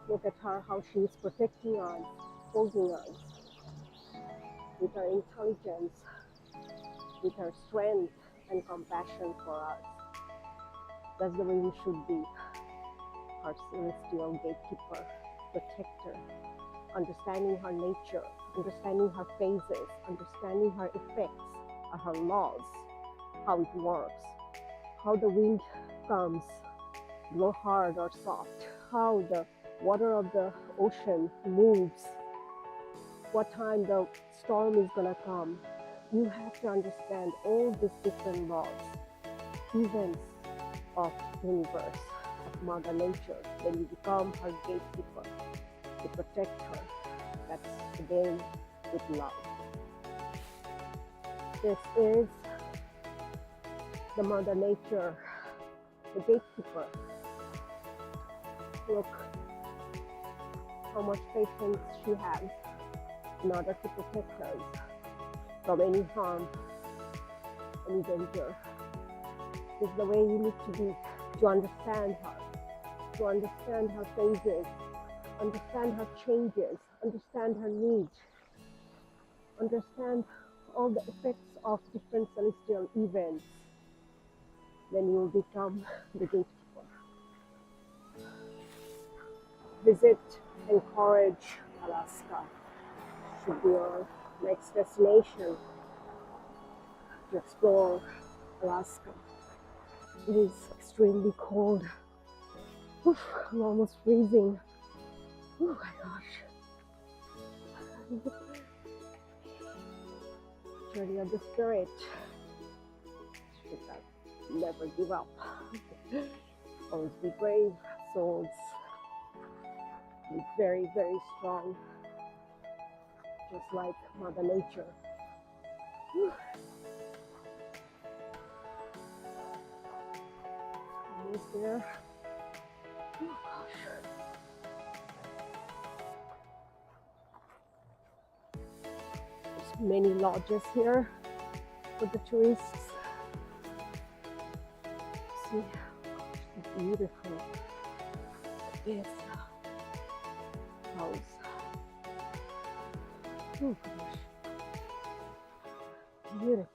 Look at her, how she is protecting us, holding us with her intelligence, with her strength and compassion for us. That's the way we should be, her celestial gatekeeper, protector, understanding her nature, understanding her phases, understanding her effects, her laws, how it works, how the wind comes, blow hard or soft, how the water of the ocean moves, what time the storm is gonna come. You have to understand all these different laws, events of the universe, of Mother Nature. Then you become her gatekeeper to protect her. That's again with love. This is the Mother Nature, the gatekeeper. Look how much patience she has in order to protect us from any harm, any danger. This is the way you need to be, to understand her, to understand her phases, understand her changes, understand her needs, understand all the effects of different celestial events. Then you will become the gatekeeper. Visit Anchorage, Alaska. Should be your next destination to explore Alaska. It is extremely cold. Oof, I'm almost freezing. Oh my gosh. Journey of the spirit. Should never give up. Always be brave souls. Be very, very strong. Just like Mother Nature. Whew. Almost there. Oh gosh. There's many lodges here for the tourists. See how beautiful this house. Oh gosh. Beautiful.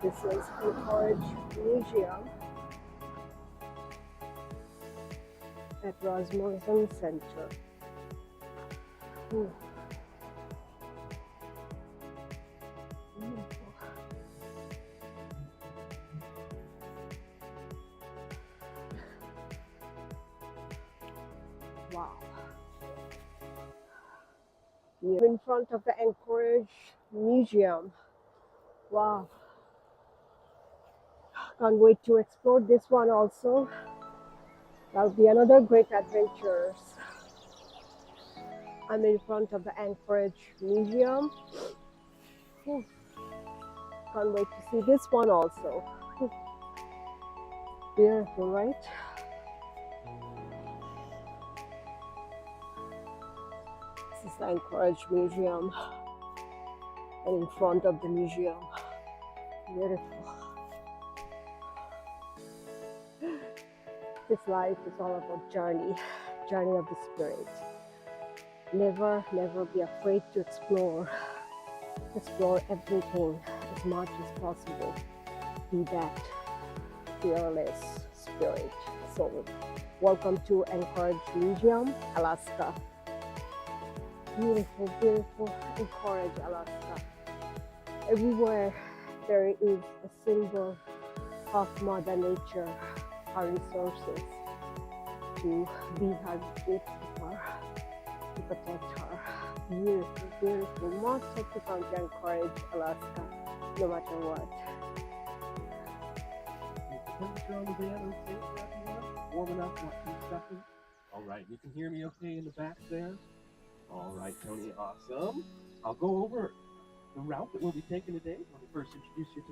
This is Anchorage Museum at Rasmussen Center. Ooh. Beautiful. Wow. You're in front of the Anchorage Museum. Wow. Can't wait to explore this one also. That'll be another great adventure. I'm in front of the Anchorage Museum. Ooh. Can't wait to see this one also. Ooh. Beautiful, right? This is the Anchorage Museum. And in front of the museum. Beautiful. This life is all about journey of the spirit. Never be afraid to explore everything as much as possible. Be that fearless spirit. So, welcome to Anchorage Museum, Alaska. Beautiful, beautiful Anchorage, Alaska. Everywhere there is a symbol of Mother Nature, her resources, to be her gatekeeper, to protect her. Beautiful, beautiful. Must have to come to Anchorage, Alaska, no matter what. Temperature on the bed, okay? Warm enough, not too stuffy. All right, you can hear me okay in the back there? All right, Tony, awesome. I'll go over the route that we'll be taking today. Let me first introduce you to